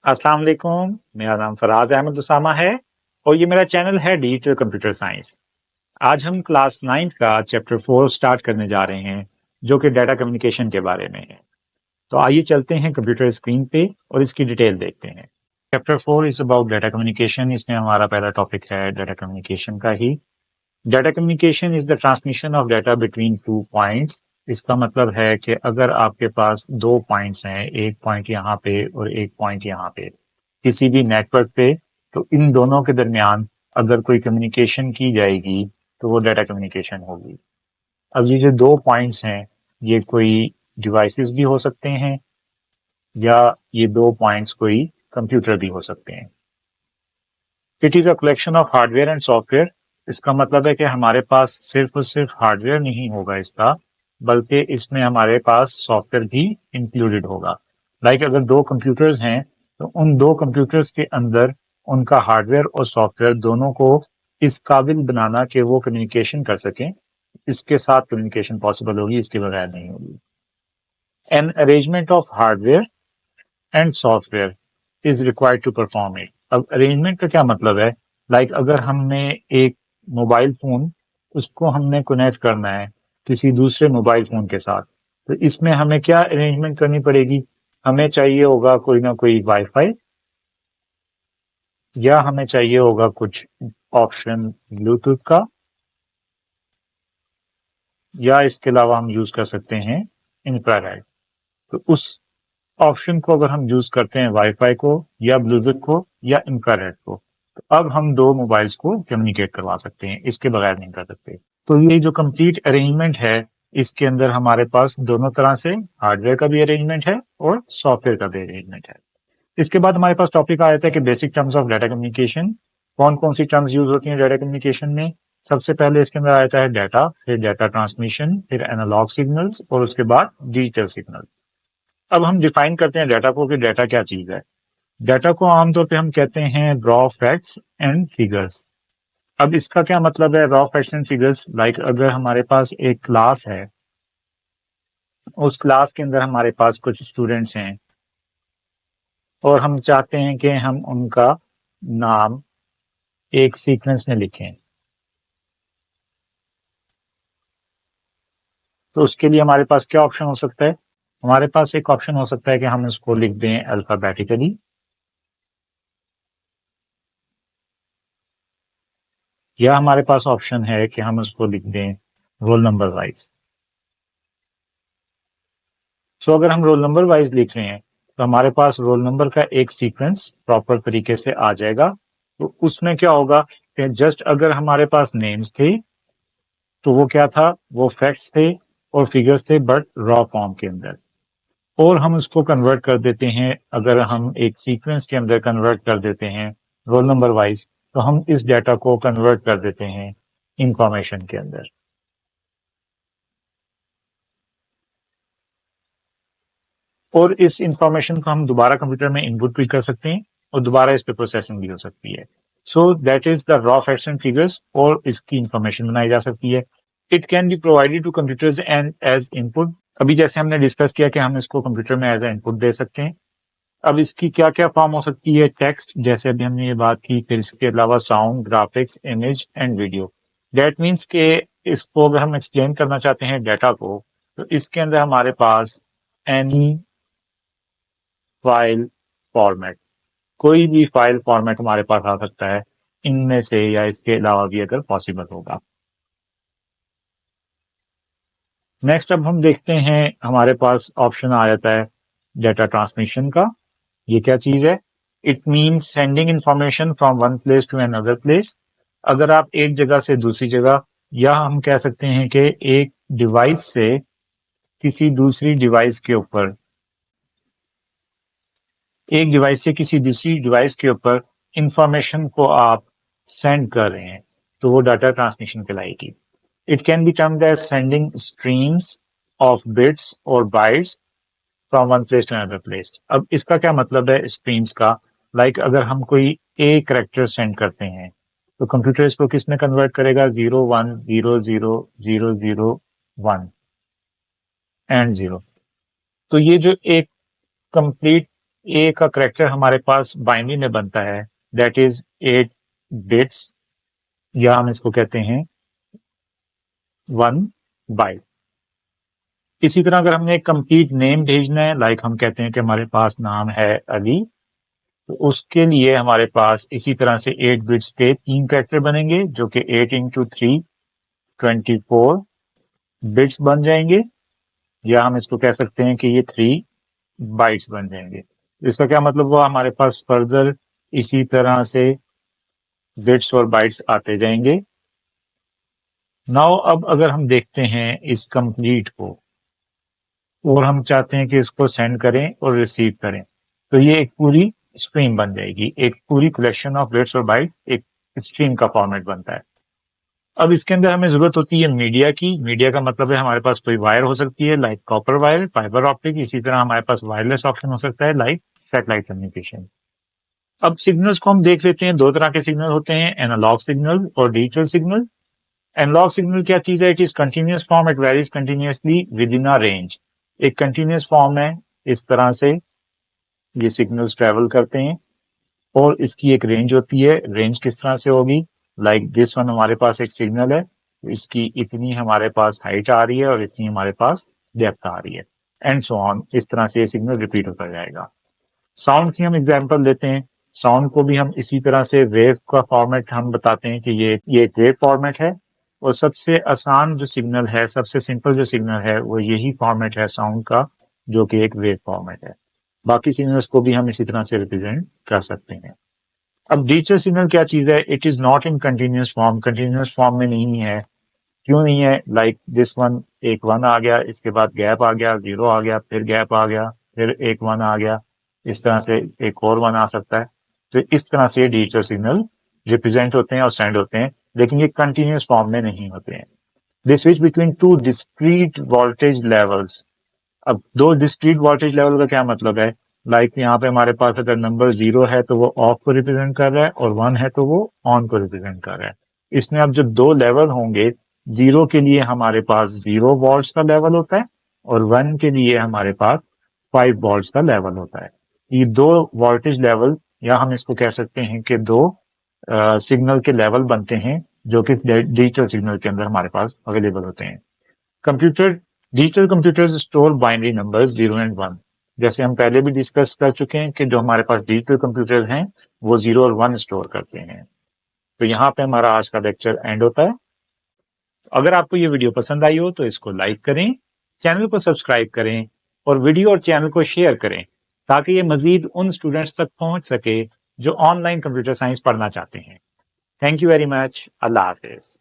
अस्सलाम वालेकुम। मेरा नाम फराज अहमद उसामा है और ये मेरा चैनल है डिजिटल कंप्यूटर साइंस। आज हम क्लास 9th का चैप्टर 4 स्टार्ट करने जा रहे हैं जो कि डाटा कम्युनिकेशन के बारे में है। तो आइए चलते हैं कंप्यूटर स्क्रीन पे और इसकी डिटेल देखते हैं। Chapter 4 is about data communication. इसमें हमारा पहला टॉपिक है डाटा कम्युनिकेशन का ही। Data communication is the transmission of data between two points. इसका मतलब है कि अगर आपके पास दो पॉइंट्स हैं, एक पॉइंट यहाँ पे और एक पॉइंट यहाँ पे, किसी भी नेटवर्क पे, तो इन दोनों के दरमियान अगर कोई कम्युनिकेशन की जाएगी तो वो डाटा कम्युनिकेशन होगी। अब ये जो दो पॉइंट्स हैं ये कोई डिवाइसेस भी हो सकते हैं या ये दो पॉइंट्स कोई कंप्यूटर भी हो सकते हैं। It is a collection of hardware and software. इसका मतलब है कि हमारे पास सिर्फ और सिर्फ हार्डवेयर नहीं होगा इसका, बल्कि इसमें हमारे पास सॉफ्टवेयर भी इंक्लूडेड होगा। लाइक अगर दो कंप्यूटर्स हैं तो उन दो कंप्यूटर्स के अंदर उनका हार्डवेयर और सॉफ्टवेयर दोनों को इस काबिल बनाना कि वो कम्युनिकेशन कर सकें, इसके साथ कम्युनिकेशन पॉसिबल होगी, इसके बगैर नहीं होगी। An arrangement of hardware and software is required to perform it. अब अरेंजमेंट का क्या मतलब है? लाइक अगर हमने एक मोबाइल फोन, उसको हमने कनेक्ट करना है किसी दूसरे मोबाइल फोन के साथ, तो इसमें हमें क्या अरेंजमेंट करनी पड़ेगी? हमें चाहिए होगा कोई ना कोई वाईफाई, या हमें चाहिए होगा कुछ ऑप्शन ब्लूटूथ का, या इसके अलावा हम यूज कर सकते हैं इंफ्रारेड। तो उस ऑप्शन को अगर हम यूज करते हैं वाईफाई को या ब्लूटूथ को या इंफ्रारेड को, तो अब हम दो मोबाइल्स को कम्युनिकेट करवा सकते हैं, इसके बगैर नहीं कर सकते। तो ये जो कंप्लीट अरेंजमेंट है, इसके अंदर हमारे पास दोनों तरह से हार्डवेयर का भी अरेंजमेंट है और सॉफ्टवेयर का भी अरेंजमेंट है। इसके बाद हमारे पास टॉपिक आ जाता है कि basic terms of data communication. कौन कौन सी टर्म्स यूज होती हैं डाटा कम्युनिकेशन में? सबसे पहले इसके अंदर आ जाता है डाटा, फिर डाटा ट्रांसमिशन, फिर एनालॉग सिग्नल्स और उसके बाद डिजिटल सिग्नल। अब हम डिफाइन करते हैं डाटा को कि डाटा क्या चीज है। डाटा को आमतौर पे हम कहते हैं रॉ फैक्ट्स एंड फिगर्स। अब इसका क्या मतलब है raw facts and figures? Like अगर हमारे पास एक क्लास है, उस क्लास के अंदर हमारे पास कुछ स्टूडेंट्स हैं और हम चाहते हैं कि हम उनका नाम एक सीक्वेंस में लिखें, तो उसके लिए हमारे पास क्या ऑप्शन हो सकता है? हमारे पास एक ऑप्शन हो सकता है कि हम इसको लिख दें अल्फाबेटिकली, या हमारे पास ऑप्शन है कि हम उसको लिख दें रोल नंबर वाइज। सो अगर हम रोल नंबर वाइज लिख रहे हैं तो हमारे पास रोल नंबर का एक सीक्वेंस प्रॉपर तरीके से आ जाएगा। तो उसमें क्या होगा कि जस्ट अगर हमारे पास नेम्स थे तो वो क्या था, वो फैक्ट्स थे और फिगर्स थे, बट रॉ फॉर्म के अंदर। और हम उसको कन्वर्ट कर देते हैं, अगर हम एक सीक्वेंस के अंदर कन्वर्ट कर देते हैं रोल नंबर वाइज, तो हम इस डाटा को कन्वर्ट कर देते हैं इंफॉर्मेशन के अंदर। और इस इंफॉर्मेशन को हम दोबारा कंप्यूटर में इनपुट भी कर सकते हैं और दोबारा इस पे प्रोसेसिंग भी हो सकती है। So that is the raw facts and figures, और इसकी इंफॉर्मेशन बनाई जा सकती है। It can be provided to computers and as input. अभी जैसे हमने डिस्कस किया कि हम इसको कंप्यूटर में एज ए इनपुट दे सकते हैं। अब इसकी क्या क्या फॉर्म हो सकती है? टेक्स्ट, जैसे अभी हमने ये बात की, फिर इसके अलावा sound, graphics, image and video. That means के इसको अगर हम एक्सप्लेन करना चाहते हैं डाटा को, तो इसके अंदर हमारे पास एनी फाइल फॉर्मेट, कोई भी फाइल फॉर्मेट हमारे पास आ सकता है इनमें से, या इसके अलावा भी अगर पॉसिबल होगा। नेक्स्ट अब हम देखते हैं, हमारे पास ऑप्शन आ जाता है डाटा ट्रांसमिशन का। ये क्या चीज है? It means sending information from one place to another place. अगर आप एक जगह से दूसरी जगह, या हम कह सकते हैं कि एक डिवाइस से किसी दूसरी डिवाइस के ऊपर, एक डिवाइस से किसी दूसरी डिवाइस के ऊपर इंफॉर्मेशन को आप सेंड कर रहे हैं, तो वो डाटा ट्रांसमिशन कहलाएगी। It can be termed as sending streams of bits और bytes from one place to another place. अब इसका क्या मतलब है स्ट्रीम्स का? लाइक अगर हम कोई ए करेक्टर सेंड करते हैं तो कंप्यूटर इसको किस में कन्वर्ट करेगा? 01000001 एंड 0। तो ये जो एक कंप्लीट ए का करेक्टर हमारे पास बाइनरी में बनता है, दैट इज 8 बिट्स, या हम इसको कहते हैं 1 बाइट। इसी तरह अगर हमने एक कंप्लीट नेम भेजना है, लाइक हम कहते हैं कि हमारे पास नाम है अली, तो उसके लिए हमारे पास इसी तरह से 8 बिट्स के 3 कैरेक्टर बनेंगे, जो कि 8 इंटू 3 24 बिट्स बन जाएंगे, या हम इसको कह सकते हैं कि ये 3 बाइट्स बन जाएंगे। इसका क्या मतलब हुआ, हमारे पास फर्दर इसी तरह से बिट्स और बाइट्स आते जाएंगे। नाउ अब अगर हम देखते हैं इस कंप्लीट को और हम चाहते हैं कि इसको सेंड करें और रिसीव करें, तो ये एक पूरी स्ट्रीम बन जाएगी, एक पूरी कलेक्शन ऑफ बिट्स और बाइट एक स्ट्रीम का फॉर्मेट बनता है। अब इसके अंदर हमें जरूरत होती है मीडिया की। मीडिया का मतलब है हमारे पास कोई वायर हो सकती है like copper wire, fibre optic, इसी तरह हमारे पास वायरलेस ऑप्शन हो सकता है लाइक सैटेलाइट कम्युनिकेशन। अब सिग्नल्स को हम देख लेते हैं, दो तरह के सिग्नल होते हैं, एनालॉग सिग्नल और डिजिटल सिग्नल। एनालॉग सिग्नल क्या चीज है, it is continuous form, it varies continuously with in a range. एक कंटिन्यूअस फॉर्म है, इस तरह से ये सिग्नल्स ट्रेवल करते हैं और इसकी एक रेंज होती है। रेंज किस तरह से होगी, लाइक दिस वन हमारे पास एक सिग्नल है, इसकी इतनी हमारे पास हाइट आ रही है और इतनी हमारे पास डेप्थ आ रही है, एंड सो ऑन। इस तरह से ये सिग्नल रिपीट होता जाएगा। साउंड की हम एग्जांपल लेते हैं, साउंड को भी हम इसी तरह से वेव का फॉर्मेट हम बताते हैं कि ये एक वेव फॉर्मेट है, और सबसे आसान जो सिग्नल है, सबसे सिंपल जो सिग्नल है, वो यही फॉर्मेट है साउंड का, जो कि एक वेव फॉर्मेट है। बाकी सिग्नल्स को भी हम इसी तरह से रिप्रेजेंट कर सकते हैं। अब डिजिटल सिग्नल क्या चीज है, it is not in continuous form, continuous form में नहीं है। क्यों नहीं है, लाइक दिस वन, एक 1 आ गया, इसके बाद गैप आ गया, 0 आ गया, फिर गैप आ गया, फिर एक 1 आ गया, इस तरह से एक और 1 आ सकता है। तो इस तरह से डिजिटल सिग्नल रिप्रेजेंट होते हैं और सेंड होते हैं, लेकिन ये कंटिन्यूअस फॉर्म में नहीं होते हैं। They switch between two discrete voltage levels. अब दो डिस्क्रीट वोल्टेज लेवल का क्या मतलब है, लाइक यहाँ पे हमारे पास अगर नंबर 0 है तो वो ऑफ को रिप्रेजेंट कर रहा है, और 1 है तो वो ऑन को रिप्रेजेंट कर रहा है। इसमें अब जब दो लेवल होंगे, 0 के लिए हमारे पास 0 वोल्ट्स का लेवल होता है, और 1 के लिए हमारे पास 5 वोल्ट्स का लेवल होता है। ये दो वोल्टेज लेवल, या हम इसको कह सकते हैं कि दो सिग्नल के लेवल बनते हैं, जो कि डिजिटल सिग्नल के अंदर हमारे पास अवेलेबल होते हैं। Computer digital computers store binary numbers 0 and 1। जैसे हम पहले भी डिस्कस कर चुके हैं कि जो हमारे पास डिजिटल कंप्यूटर हैं वो 0 और 1 स्टोर करते हैं। तो यहाँ पे हमारा आज का लेक्चर एंड होता है। अगर आपको ये वीडियो पसंद आई हो तो इसको लाइक करें, चैनल को सब्सक्राइब करें, और वीडियो और चैनल को शेयर करें, ताकि ये मजीद उन स्टूडेंट्स तक पहुंच सके जो ऑनलाइन कंप्यूटर साइंस पढ़ना चाहते हैं। Thank you very much. Allah Hafiz.